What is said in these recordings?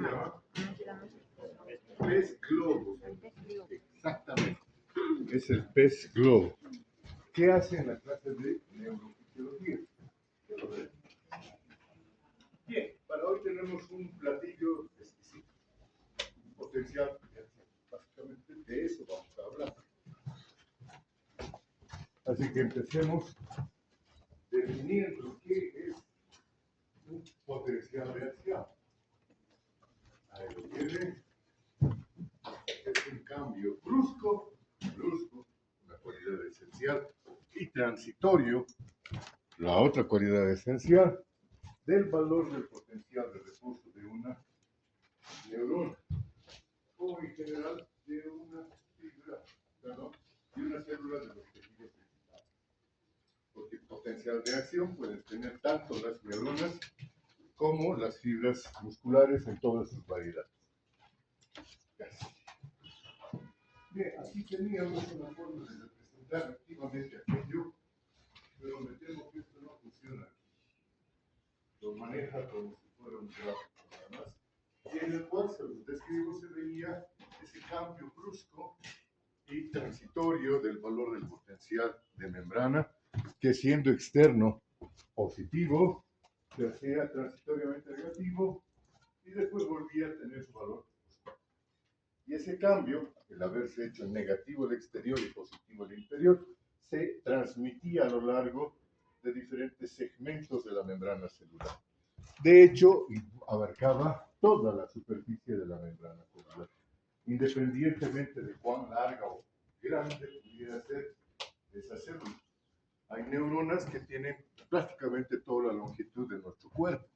llama? Pez globo. Exactamente. Es el pez globo. ¿Qué hace en la clase de neurofisiología? Bien, para hoy tenemos un platillo exquisito, un potencial. Básicamente de eso vamos a hablar. Así que empecemos definiendo qué es un potencial de acción. Ahí lo tiene. Es un cambio brusco, una cualidad esencial, y transitorio, la otra cualidad esencial, del valor del potencial de recurso de una neurona, o en general de una fibra, perdón, de una célula de los tejidos vegetales. Porque el potencial de acción pueden tener tanto las neuronas como las fibras musculares en todas sus variedades. Casi. Bien, aquí teníamos una forma de representar activamente aquello, pero me temo que esto no funciona aquí. Lo maneja como si fuera un gráfico nada más, y en el cual se los describo, se veía ese cambio brusco y transitorio del valor del potencial de membrana, que siendo externo positivo, se hacía transitoriamente negativo y después volvía a tener su valor. Y ese cambio, el haberse hecho negativo el exterior y positivo el interior, se transmitía a lo largo de diferentes segmentos de la membrana celular. De hecho, abarcaba toda la superficie de la membrana celular, independientemente de cuán larga o grande pudiera ser esa célula. Hay neuronas que tienen prácticamente toda la longitud de nuestro cuerpo.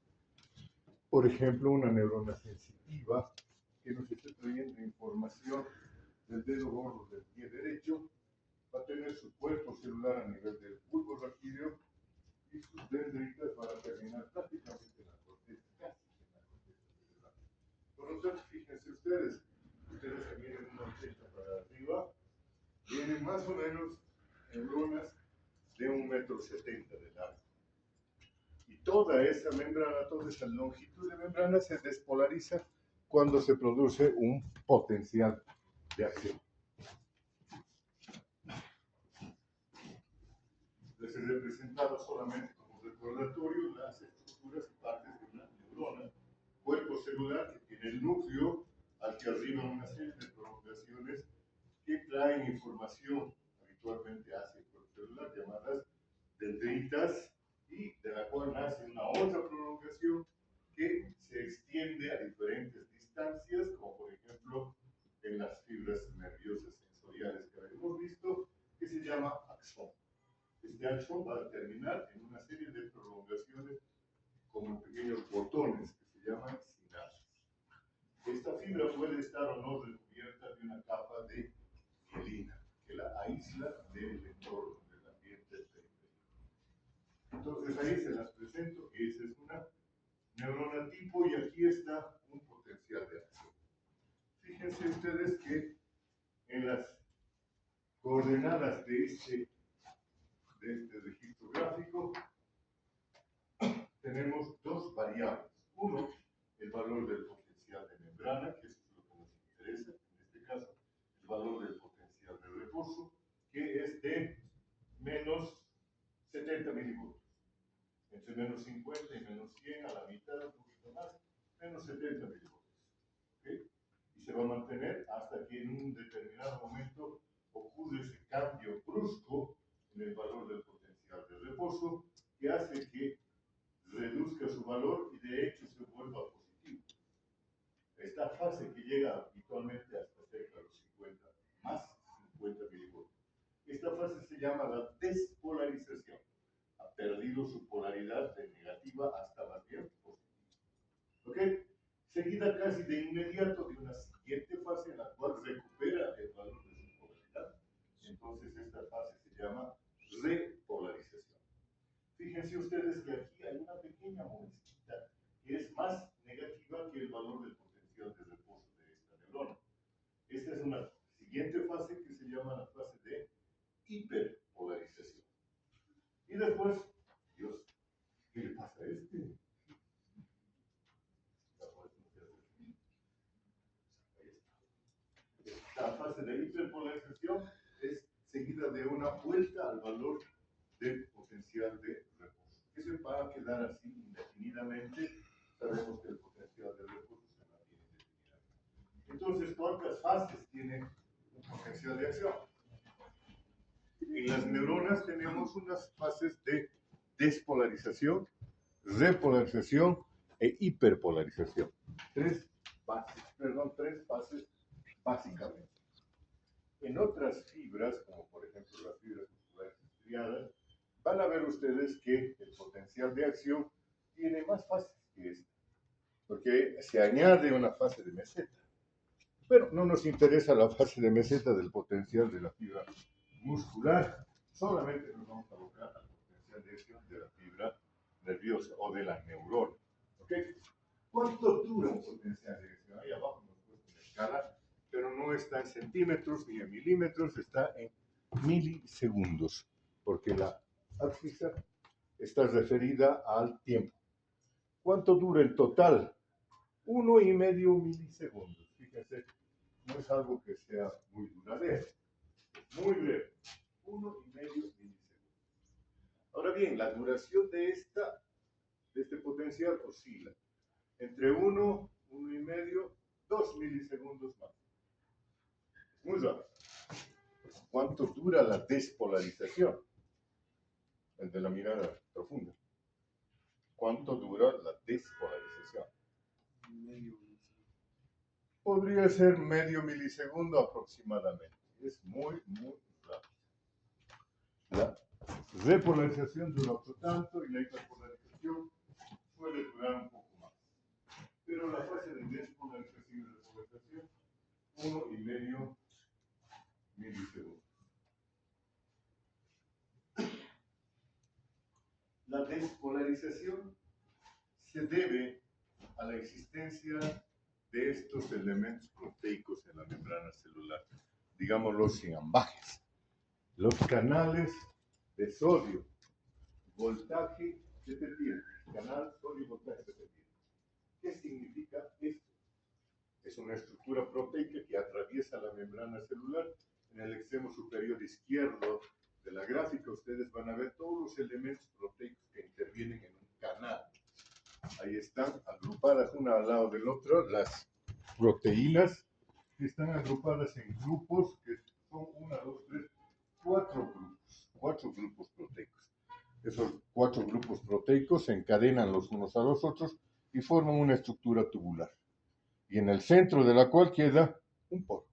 Por ejemplo, una neurona sensitiva que nos esté trayendo información del dedo gordo del pie derecho va a tener su cuerpo celular a nivel del bulbo raquídeo y sus dendritas van a terminar prácticamente en la corteza, casi en la corteza celular. Por lo tanto, fíjense ustedes que vienen una 80 para arriba, tienen más o menos neuronas de 1,70 m de largo. Y toda esa membrana, toda esa longitud de membrana se despolariza cuando se produce un potencial de acción. Les he representado solamente como recordatorio las estructuras y partes de una neurona, cuerpo celular que tiene el núcleo al que arriba una serie de prolongaciones que traen información habitualmente hacia el cuerpo celular, llamadas dendritas, y de la cual nace una otra prolongación que se extiende a diferentes distancias, como por ejemplo en las fibras nerviosas sensoriales que habíamos visto, que se llama axón. Este axón va a terminar en una serie de prolongaciones como pequeños botones que se llaman sinapsis. Esta fibra puede estar o no recubierta de una capa de mielina, que la aísla del entorno, del ambiente periférico. Entonces ahí se las presento, esa es una neurona tipo y aquí está un potencial de acción. Fíjense ustedes que en las coordenadas de este registro gráfico tenemos dos variables. Uno, el valor del potencial de membrana, que es lo que nos interesa, en este caso, el valor del potencial de reposo, que es de menos 70 milivoltios. Entre menos 50 y menos 100, a la mitad, un poquito más, menos 70 milivoltios. ¿Okay? Y se va a mantener hasta que en un determinado momento ocurre ese cambio brusco en el valor del potencial de reposo que hace que reduzca su valor y de hecho se vuelva positivo. Esta fase que llega habitualmente hasta cerca de los 50, más 50 milivoltios. Esta fase se llama la despolarización. Ha perdido su polaridad de negativa hasta más bien positiva. ¿Ok? Seguida casi de inmediato de una siguiente fase en la cual recupera el valor de su polaridad. Entonces esta fase se llama repolarización. Fíjense ustedes que aquí hay una pequeña muesquita que es más negativa que el valor del potencial de reposo de esta neurona. Esta es una siguiente fase que se llama la fase de hiperpolarización. Y después, Dios, ¿qué le pasa a este? acción es seguida de una vuelta al valor del potencial de reposo. Eso va a quedar así indefinidamente. Sabemos que el potencial de reposo se mantiene indefinidamente. Entonces, ¿cuántas fases tiene un potencial de acción? En las neuronas tenemos unas fases de despolarización, repolarización e hiperpolarización. Tres fases básicamente. En otras fibras, como por ejemplo las fibras musculares estriadas, van a ver ustedes que el potencial de acción tiene más fases que esta, porque se añade una fase de meseta. Pero no nos interesa la fase de meseta del potencial de la fibra muscular, solamente nos vamos a abocar al potencial de acción de la fibra nerviosa o de la neurona. ¿Okay? ¿Cuánto dura un potencial de acción? Ahí abajo nos puesto una escala, pero no está en centímetros ni en milímetros, está en milisegundos, porque la ábscisa está referida al tiempo. ¿Cuánto dura en total? 1,5 milisegundos. Fíjense, no es algo que sea muy duradero, muy breve. 1,5 milisegundos. Ahora bien, la duración de este potencial oscila entre 1, 1,5, 2 milisegundos más. Muy rápido. ¿Cuánto dura la despolarización? El de la mirada profunda. ¿Cuánto dura la despolarización? Podría ser medio milisegundo aproximadamente. Es muy, muy rápido. La repolarización dura otro tanto y la hiperpolarización puede durar un poco más. Pero la fase de despolarización y repolarización, 1,5 milisegundos. La despolarización se debe a la existencia de estos elementos proteicos en la membrana celular, digámoslo sin ambajes. Los canales de sodio, voltaje dependiente, canal sodio voltaje dependiente. ¿Qué significa esto? Es una estructura proteica que atraviesa la membrana celular. En el extremo superior izquierdo de la gráfica ustedes van a ver todos los elementos proteicos que intervienen en un canal. Ahí están agrupadas una al lado del otro las proteínas que están agrupadas en grupos que son 1, 2, 3, 4 grupos proteicos. Esos 4 grupos proteicos se encadenan los unos a los otros y forman una estructura tubular. Y en el centro de la cual queda un poro.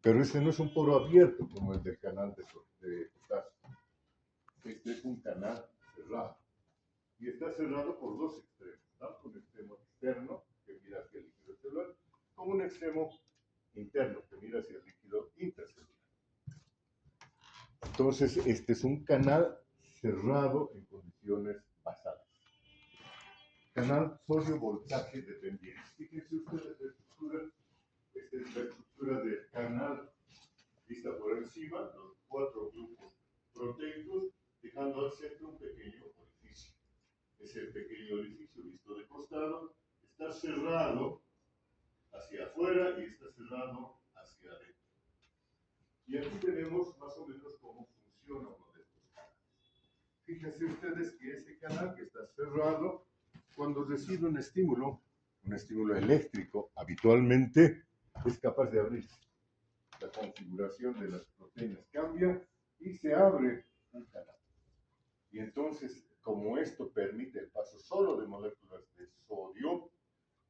Pero este no es un poro abierto como el del canal de potasio. Este es un canal cerrado. Y está cerrado por dos extremos, tanto un extremo externo que mira hacia el líquido celular, como un extremo interno que mira hacia el líquido intracelular. Entonces, este es un canal cerrado en condiciones basales. Canal sodio-voltaje dependiente. Fíjense ustedes la estructura. Esta es la estructura del canal vista por encima, los 4 grupos proteicos, dejando al centro un pequeño orificio. Ese pequeño orificio visto de costado está cerrado hacia afuera y está cerrado hacia adentro. Y aquí tenemos más o menos cómo funciona uno de estos canales. Fíjense ustedes que ese canal que está cerrado, cuando recibe un estímulo eléctrico, habitualmente es capaz de abrirse. La configuración de las proteínas cambia y se abre un canal. Y entonces, como esto permite el paso solo de moléculas de sodio,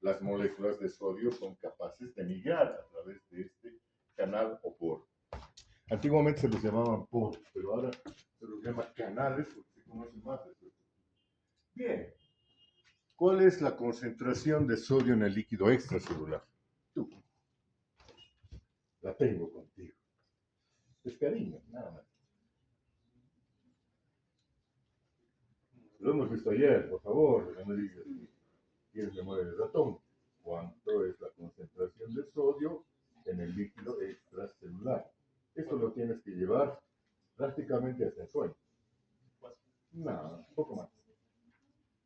las moléculas de sodio son capaces de migrar a través de este canal o poro. Antiguamente se los llamaban poros, pero ahora se los llama canales porque se conoce más de eso. Bien, ¿cuál es la concentración de sodio en el líquido extracelular? Tú. La tengo contigo. Es cariño, nada más. Lo hemos visto ayer, por favor, no me digas quién se mueve el ratón. ¿Cuánto es la concentración de sodio en el líquido extracelular? Esto lo tienes que llevar prácticamente hasta el sueño. No, un poco más.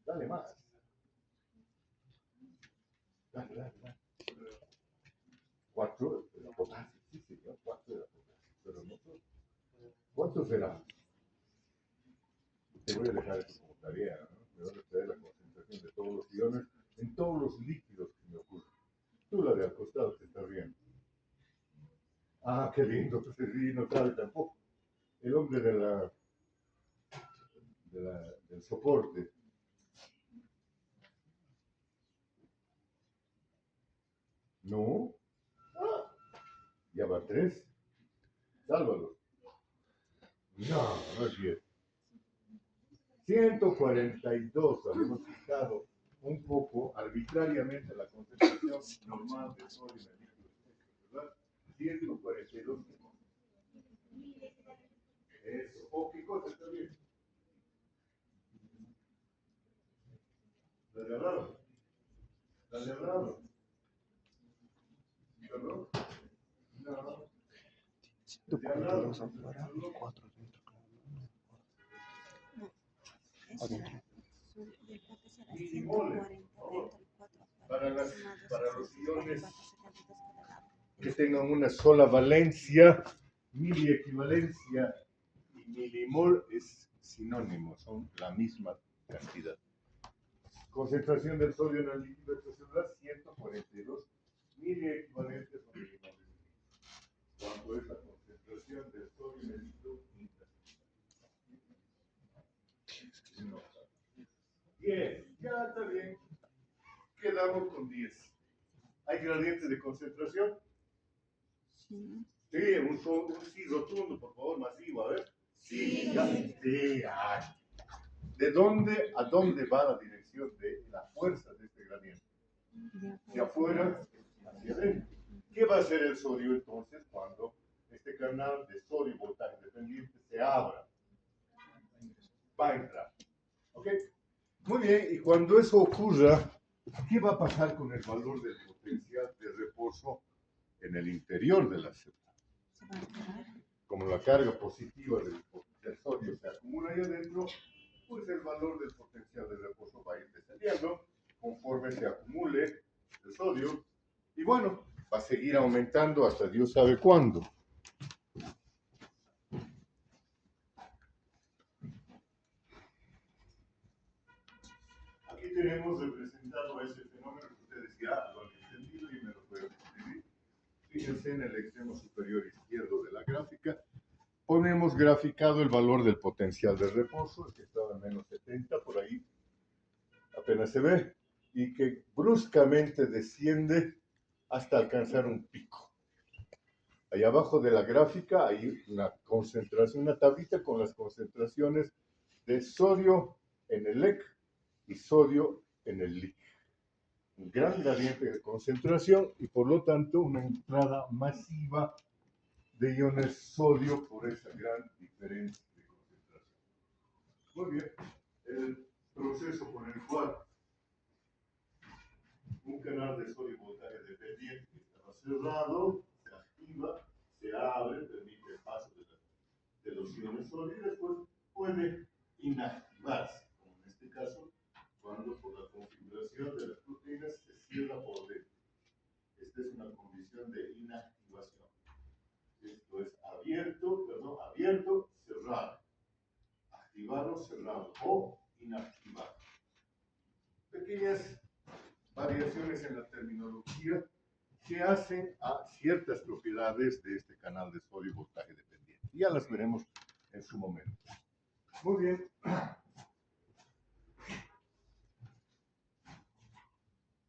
Dale más. Dale. 4 de la potasio. Sí, señor, 4 de la potasio. ¿Cuánto será? Te voy a dejar esto como tarea, ¿no? Me voy a traer la concentración de todos los iones en todos los líquidos que me ocurren. Tú la de al costado te estás viendo. Ah, qué lindo, pues sí, no sabe tampoco. El hombre del soporte. No, ya va 3. Sálvalo. No, no es 10. 142, habíamos quitado un poco arbitrariamente la concentración normal de sodio en el líquido, ¿verdad? 142. Eso. Oh, ¿qué cosa está bien? La de al lado. La de al lado. ¿Perdón? No. La de al lado. 142 afuera y 4 dentro. Adentro. Milimoles. Para los iones que tengan una sola valencia, miliequivalencia y milimol es sinónimo, son la misma cantidad. Concentración del sodio en el líquido extracelular, 142 miliequivalentes o milimoles. ¿Cuánto es la concentración del sodio en el líquido intracelular? No. 10, ya está bien. Quedamos con 10. ¿Hay gradientes de concentración? Sí. Sí, un sí rotundo, por favor, masivo, a ver. Sí, ya. Sí, ay. ¿De dónde a dónde va la dirección de la fuerza de este gradiente? De afuera hacia adentro. ¿Qué va a hacer el sodio entonces cuando este canal de sodio voltaje dependiente se abra? Va a entrar. ¿Ok? Muy bien, y cuando eso ocurra, ¿qué va a pasar con el valor del potencial de reposo en el interior de la célula? Se va a alterar. Como la carga positiva del sodio se acumula ahí adentro, pues el valor del potencial de reposo va a ir descendiendo conforme se acumule el sodio. Y bueno, va a seguir aumentando hasta Dios sabe cuándo. Aquí tenemos representado ese fenómeno que ustedes ya lo han entendido y me lo pueden escribir. Fíjense en el extremo superior izquierdo de la gráfica. Ponemos graficado el valor del potencial de reposo, el que estaba en menos 70, por ahí apenas se ve, y que bruscamente desciende hasta alcanzar un pico. Ahí abajo de la gráfica hay una concentración, una tablita con las concentraciones de sodio en el LEC y sodio en el LIC. Un gran gradiente de concentración y por lo tanto una entrada masiva de iones sodio por esa gran diferencia de concentración. Muy bien, el proceso por el cual un canal de sodio voltaje dependiente que estaba cerrado se activa, se abre, permite el paso de los iones sodio y después puede inactivarse, como en este caso, cuando por la configuración de las proteínas se cierra por dentro. Esta es una condición de inactivación. Esto es abierto, cerrado. Activarlo, cerrado o inactivar. Pequeñas variaciones en la terminología que hacen a ciertas propiedades de este canal de sodio voltaje dependiente. Ya las veremos en su momento. Muy bien.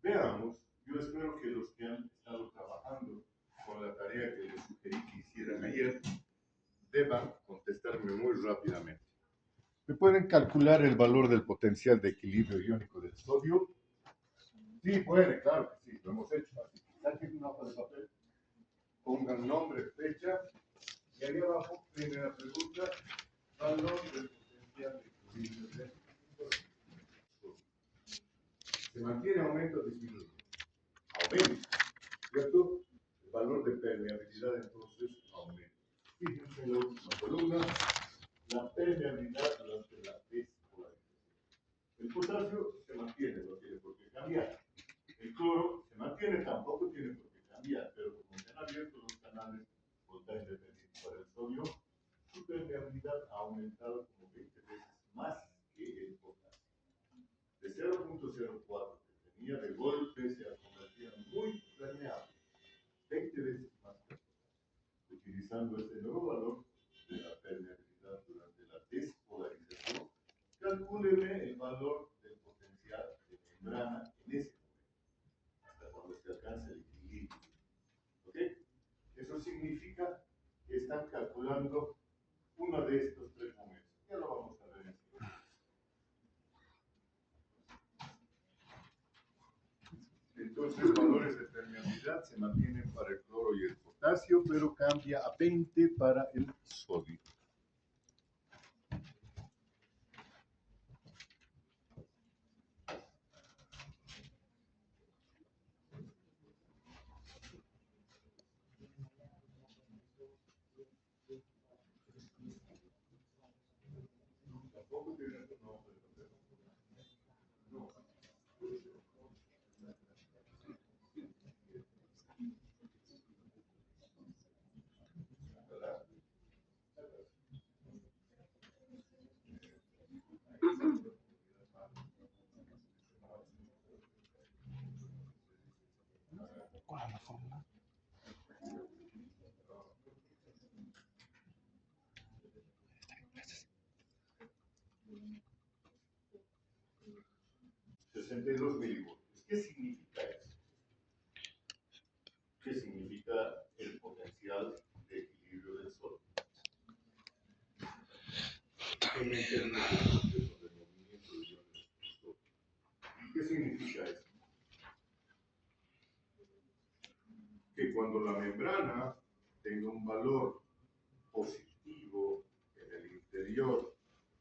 Veamos, yo espero que los que han estado trabajando con la tarea que les sugerí que hicieran ayer deban contestarme muy rápidamente. ¿Me pueden calcular el valor del potencial de equilibrio iónico del sodio? Sí, puede, claro que sí, lo hemos hecho. Así que saquen una hoja de papel, pongan nombre, fecha, y ahí abajo, primera pregunta, valor del potencial de equilibrio del sodio. ¿Se mantiene aumento o disminuye? Aumenta, ¿cierto? El valor de permeabilidad entonces aumenta. Fíjense en la última columna, la permeabilidad durante la despolarización. El potasio se mantiene, no tiene por qué cambiar. El cloro se mantiene, tampoco tiene por qué cambiar, pero como se han abierto los canales voltaje dependientes para el sodio, su permeabilidad ha aumentado como 20 veces más que el potasio. De 0.04 que tenía, de golpe se ha convertido en muy permeable, 20 veces más que el potasio. Utilizando este nuevo valor de la permeabilidad durante la despolarización, calcúleme el valor del potencial de membrana en ese momento, hasta cuando se alcance el equilibrio. ¿Ok? Eso significa que están calculando uno de estos tres momentos. Ya lo vamos a ver enseguida. Entonces, valores de permeabilidad se mantienen para el cloro y el potasio, pero cambia a 20 para el sodio. Tampoco tiene otro nombre. No. ¿Verdad? 62 milivoltios. ¿Qué significa eso? ¿Qué significa el potencial de equilibrio del Sol? En términos del proceso de movimiento de iones del Sol. ¿Qué significa eso? Que cuando la membrana tenga un valor positivo en el interior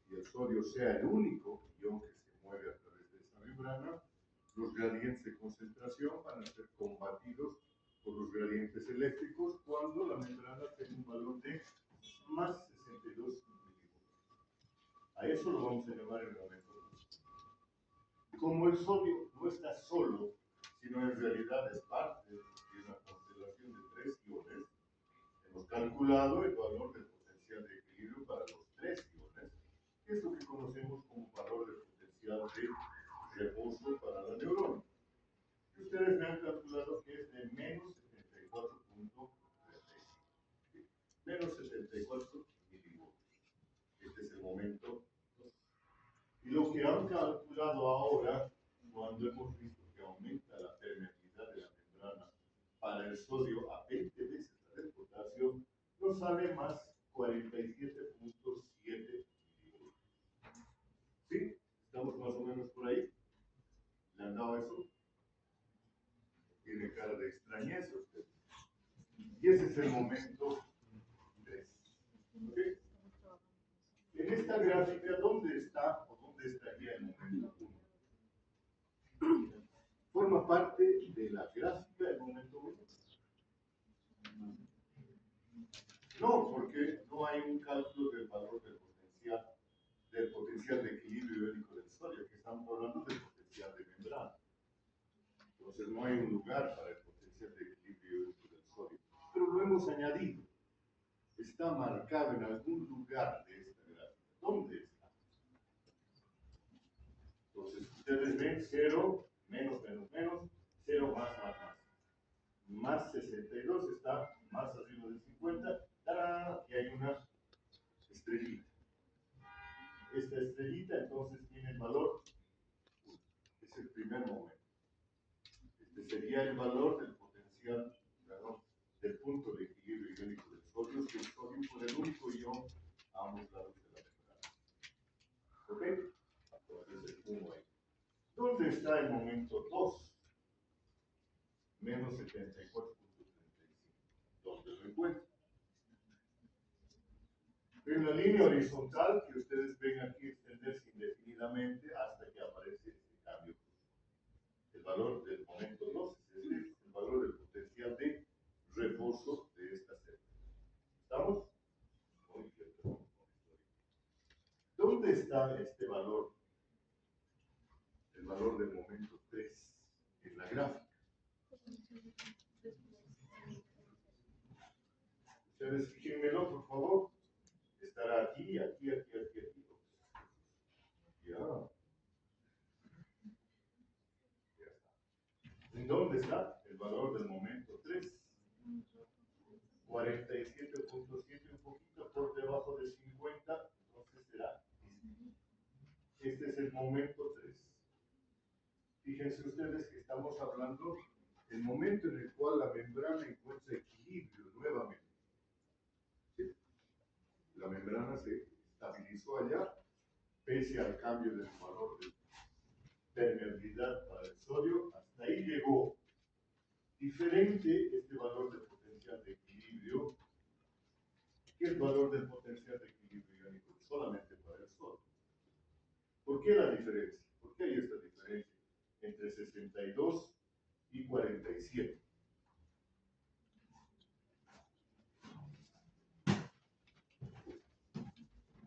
y el sodio sea el único ion que se mueve a través de esa membrana, los gradientes de concentración van a ser combatidos por los gradientes eléctricos cuando la membrana tenga un valor de más 62 milivoltios. A eso lo vamos a llamar el momento 2. Como el sodio no está solo, sino en realidad es parte de una constelación de 3 iones, hemos calculado el valor del potencial de equilibrio para los 3 iones, que es lo que conocemos como valor del potencial de reposo para la neurona. Y ustedes me han calculado que es de menos 74.35. Menos 74 milivoltios. Este es el momento 2. Y lo que han calculado ahora, cuando hemos visto que aumenta la permeabilidad de la membrana para el sodio a 20 veces la del potasio, nos sale más 47.7 milivoltios. ¿Sí? ¿Estamos más o menos por ahí? ¿Le han dado eso? Tiene cara de extrañeza usted. Y ese es el momento 3. ¿Okay? En esta gráfica, ¿dónde está o dónde estaría el momento 1? ¿Forma parte de la gráfica del momento 1? No, porque no hay un cálculo del valor del potencial de equilibrio iónico del sodio, que estamos hablando del potencial de membrana. Entonces no hay un lugar para el potencial de equilibrio iónico del sodio, pero lo hemos añadido. Está marcado en algún lugar de esta gráfica. ¿Dónde está? Entonces ustedes ven 0, menos, menos, menos, 0, más, más, más. Más 62 está más arriba del 50, ¡tarán! Y hay una estrellita. Esta estrellita entonces tiene el valor 1. Es el primer momento. Este sería el valor del potencial, perdón, del punto de equilibrio iónico del sodio, que el sodio fue el único ion a ambos lados de la membrana. ¿Ok? Entonces el 1 ahí. ¿Dónde está el momento 2? Menos 74.35. ¿Dónde lo encuentro? En la línea horizontal que ustedes ven aquí extenderse indefinidamente hasta que aparece este cambio. El valor del momento 2 es decir, el valor del potencial de reposo de esta célula. ¿Estamos? Muy bien, ¿dónde está este valor? El valor del momento 3 en la gráfica. Ustedes fíjenmelo, por favor. Estará Para aquí, aquí, aquí, aquí, aquí. Ya. Ya está. ¿En dónde está el valor del momento 3? 47.7, un poquito por debajo de 50, entonces será este es el momento 3. Fíjense ustedes que estamos hablando del momento en el cual la membrana encuentra equilibrio nuevamente. ¿Sí? La membrana se estabilizó allá, pese al cambio del valor de permeabilidad para el sodio, hasta ahí llegó. Diferente este valor de potencial de equilibrio que el valor del potencial de equilibrio iónico solamente para el sodio. ¿Por qué la diferencia? ¿Por qué hay esta diferencia entre 62 y 47?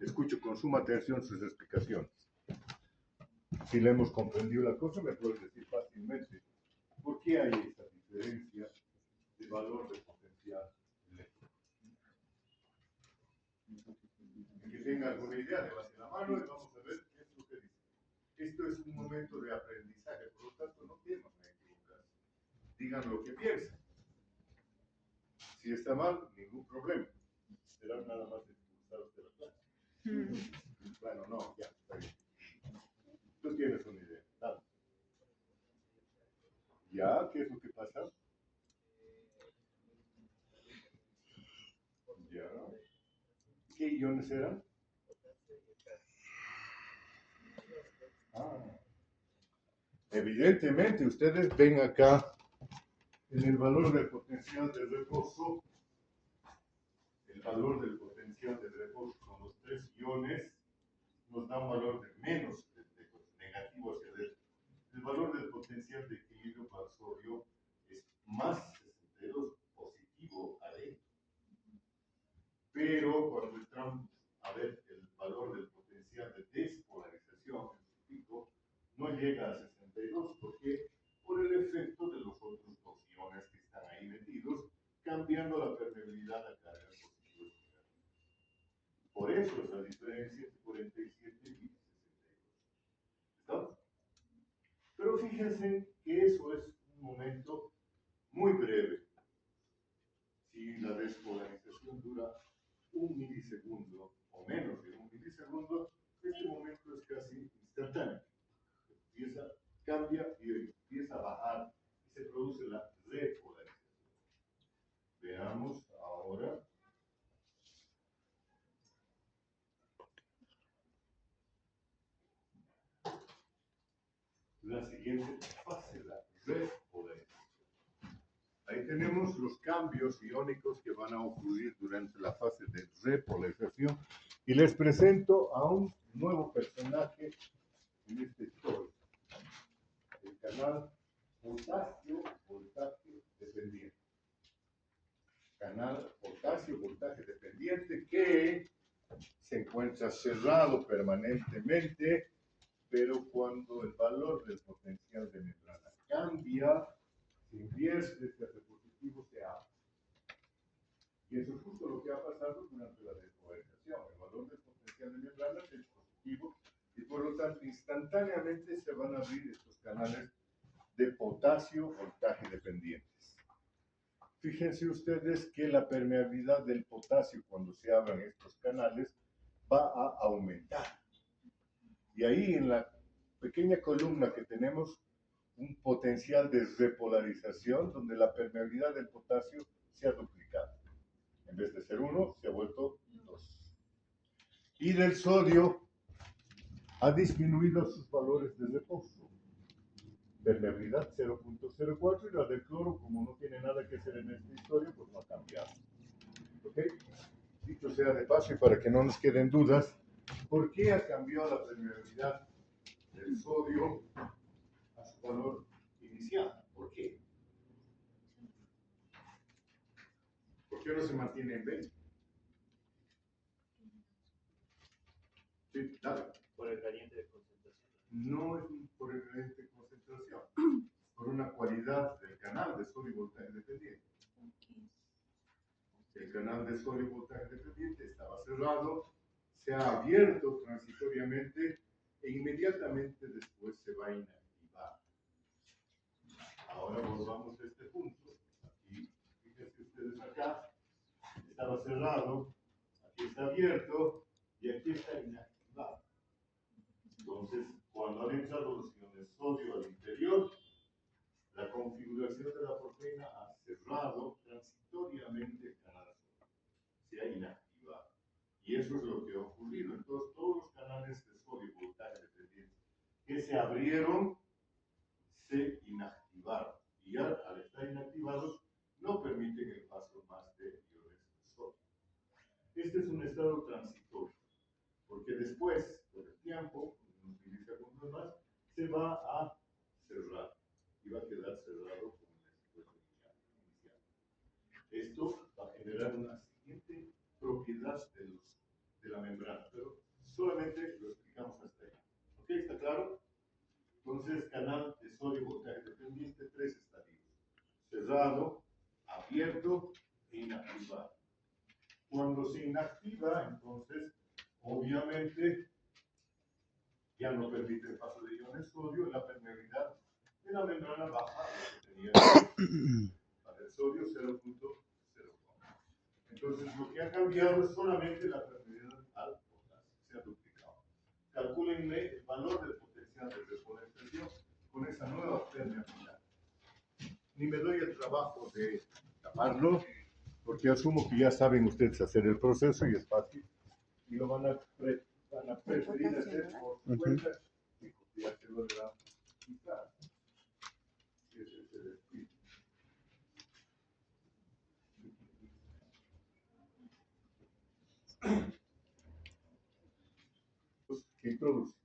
Escucho con suma atención sus explicaciones. Si le hemos comprendido la cosa, me puedes decir fácilmente por qué hay esta diferencia de valor de potencial eléctrico. Que tenga alguna idea, levante la mano y vamos a ver qué es lo que dice. Esto es un momento de aprendizaje, por lo tanto no teman a equivocarse. Digan lo que piensan. Si está mal, ningún problema. Será nada más expulsados de la clase. Bueno, no, ya, está bien. Tú tienes una idea. Dale. ¿Ya? ¿Qué es lo que pasa? ¿Ya? ¿Qué iones eran? Ah. Evidentemente, ustedes ven acá en el valor del potencial de reposo, el valor del potencial de reposo con los 3 iones nos da un valor de menos de negativo hacia adentro. El valor del potencial de equilibrio para sodio es más 62 positivo adentro. Pero cuando entramos a ver el valor del potencial de despolarización en su pico, no llega a 62. ¿Por qué? Por el efecto de los otros 2 iones que están ahí metidos, cambiando la permeabilidad a cargas positivas y negativas. Por eso es la diferencia entre 47 y 62. ¿Estamos? Pero fíjense que eso es un momento muy breve. Si la despolarización dura 1 milisegundo o menos de 1 milisegundo, este momento es casi instantáneo. Empieza, cambia y empieza a bajar y se produce la repolarización. Veamos ahora la siguiente fase, la repolarización. Ahí tenemos los cambios iónicos que van a ocurrir durante la fase de repolarización y les presento a un nuevo personaje en esta historia. El canal potasio-voltaje dependiente. Canal potasio-voltaje dependiente que se encuentra cerrado permanentemente, pero cuando el valor del potencial de membrana cambia, se invierte, se hace positivo, se abre. Y eso es justo lo que ha pasado durante la despolarización. El valor del potencial de membrana es positivo y por lo tanto instantáneamente se van a abrir estos canales de potasio-voltaje dependientes. Fíjense ustedes que la permeabilidad del potasio cuando se abran estos canales va a aumentar. Y ahí en la pequeña columna que tenemos un potencial de repolarización donde la permeabilidad del potasio se ha duplicado. En vez de ser 1, se ha vuelto 2. Y del sodio ha disminuido sus valores de reposo. Permeabilidad 0.04 y la del cloro, como no tiene nada que hacer en esta historia, pues no ha cambiado. ¿Ok? Dicho sea de paso y para que no nos queden dudas, ¿por qué ha cambiado la permeabilidad del sodio a su valor inicial? ¿Por qué? ¿Por qué no se mantiene en 20? Sí, dale. Por el gradiente de concentración. No es por el gradiente de concentración, por una cualidad del canal de sodio y voltaje dependiente. El canal de sodio y voltaje dependiente estaba cerrado se ha abierto transitoriamente e inmediatamente después se va a inactivar. Ahora volvamos a este punto. Aquí, fíjense ustedes acá, estaba cerrado, aquí está abierto y aquí está inactivado. Entonces, cuando han entrado los iones sodio al interior, la configuración de la proteína ha cerrado transitoriamente el canal sodio, se ha inactivado. Y eso es lo que ha ocurrido. Entonces, todos los canales de sodio voltaje dependiente que se abrieron, se inactivaron. Y ya al estar inactivados, no permiten el paso más de iones de sodio. Este es un estado transitorio, porque después, con el tiempo, cuando se utiliza con los demás, se va a cerrar y va a quedar cerrado como en la situación inicial. Esto va a generar una siguiente propiedad de la membrana, pero solamente lo explicamos hasta ahí. ¿Ok? ¿Está claro? Entonces, canal de sodio voltaje dependiente, 3 estadios: cerrado, abierto e inactivado. Cuando se inactiva, entonces, obviamente, ya no permite el paso de iones sodio, la permeabilidad de la membrana baja a lo que tenía para el sodio 0.04. Entonces, lo que ha cambiado es solamente la permeabilidad al potasio, se ha duplicado. Calcúlenme el valor del potencial de repolarización con esa nueva permeabilidad. Ni me doy el trabajo de llamarlo, porque asumo que ya saben ustedes hacer el proceso y es fácil, y lo van a preferir hacer por su cuenta y copiárselo de la mitad. Ese es el espíritu. Que introduce,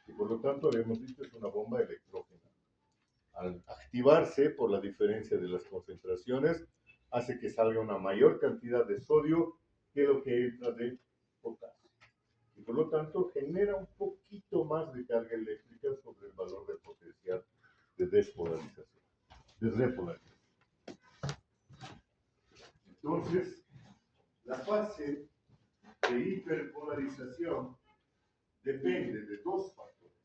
y por lo tanto habíamos dicho es una bomba electrógena. Al activarse por la diferencia de las concentraciones, hace que salga una mayor cantidad de sodio que lo que entra de potasio. Y por lo tanto genera un poquito más de carga eléctrica sobre el valor del potencial de despolarización, de repolarización. Entonces, la fase de hiperpolarización depende de dos factores.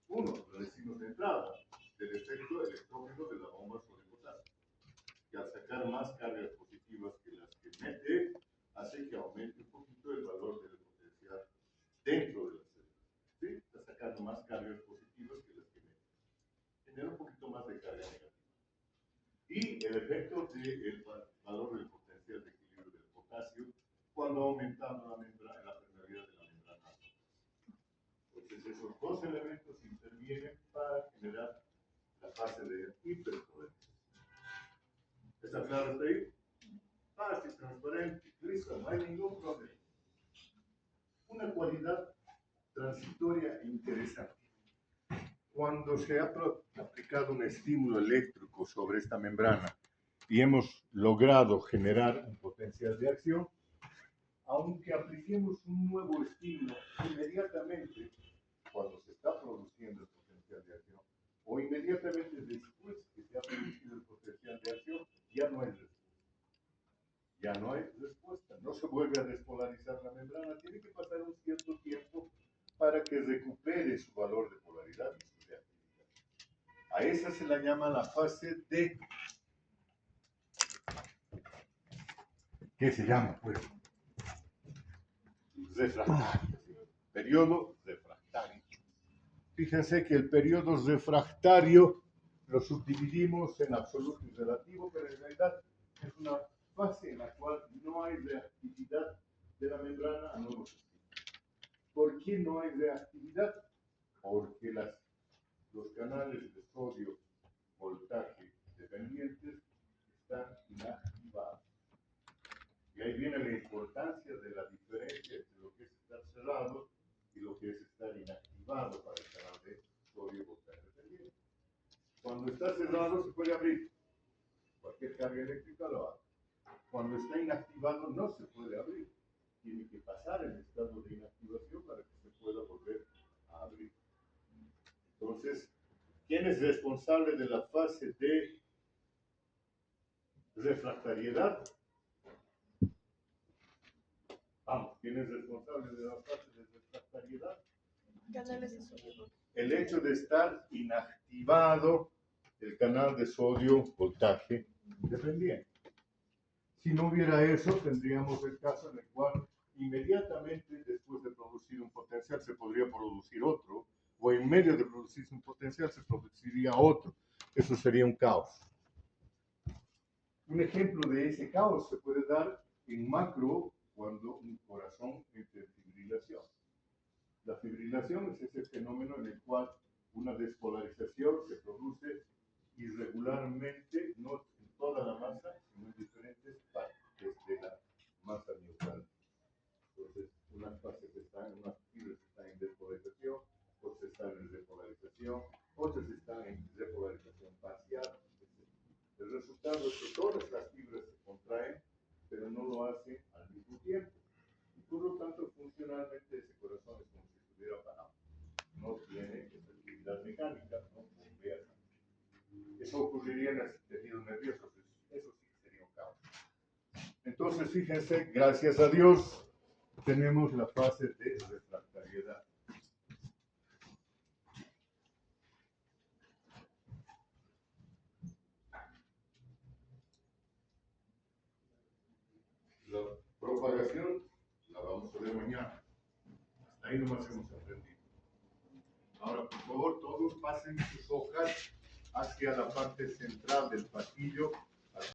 Uno, lo decimos de entrada, del efecto electrógeno de la bomba sobre potasio, que al sacar más cargas positivas que las que mete, hace que aumente un poquito el valor del potencial dentro de la célula. ¿Sí? Está sacando más cargas positivas que las que mete. Genera un poquito más de carga negativa. Y el efecto del valor del potencial de equilibrio del potasio cuando aumentando la membrana, la permeabilidad de la membrana. Entonces esos dos elementos intervienen para generar la fase de hiperpolarización. ¿Está claro hasta ahí? Fácil, transparente, listo, no hay ningún problema. Una cualidad transitoria e interesante. Cuando se ha aplicado un estímulo eléctrico sobre esta membrana y hemos logrado generar un potencial de acción, aunque apliquemos un nuevo estímulo inmediatamente cuando se está produciendo el potencial de acción, o inmediatamente después que se ha producido el potencial de acción, ya no hay respuesta. Ya no hay respuesta. No se vuelve a despolarizar la membrana. Tiene que pasar un cierto tiempo para que recupere su valor de polaridad y su reactividad. A esa se la llama la fase de... ¿Qué se llama? Pues refractario. Periodo refractario. Fíjense que el periodo refractario lo subdividimos en absoluto y relativo, pero en realidad es una fase en la cual no hay reactividad de la membrana a nuevos estímulos. ¿Por qué no hay reactividad? Porque los canales de sodio voltaje dependientes están inactivados. Y ahí viene la importancia de la diferencia entre lo que es estar cerrado y lo que es estar inactivado para el canal de sodio voltaje dependiente. Cuando está cerrado se puede abrir. Cualquier carga eléctrica lo abre. Cuando está inactivado no se puede abrir. Tiene que pasar el estado de inactivación para que se pueda volver a abrir. Entonces, ¿quién es responsable de la fase de refractariedad? Vamos, ¿quién es responsable de la fase de refractariedad? Canales de sodio. El hecho de estar inactivado el canal de sodio voltaje dependiente. Si no hubiera eso, tendríamos el caso en el cual inmediatamente después de producir un potencial se podría producir otro, o en medio de producirse un potencial se produciría otro. Eso sería un caos. Un ejemplo de ese caos se puede dar en macro cuando un corazón entra en fibrilación. La fibrilación es ese fenómeno en el cual una despolarización se produce irregularmente, no en toda la masa, sino en diferentes partes de la masa miocardial. Entonces, unas fibras están en despolarización, otras están en repolarización, otras están en repolarización parcial, etc. El resultado es que todas las fibras se contraen, pero no lo hacen al mismo tiempo. Y por lo tanto, funcionalmente ese corazón es como si estuviera parado. No tiene actividad mecánica, no bombea sangre. Eso ocurriría en el tejido nervioso, eso sí sería un caos. Entonces, fíjense, gracias a Dios, tenemos la fase de refractariedad. La propagación la vamos a ver mañana. Hasta ahí nomás hemos aprendido. Ahora, por favor, todos pasen sus hojas hacia la parte central del pasillo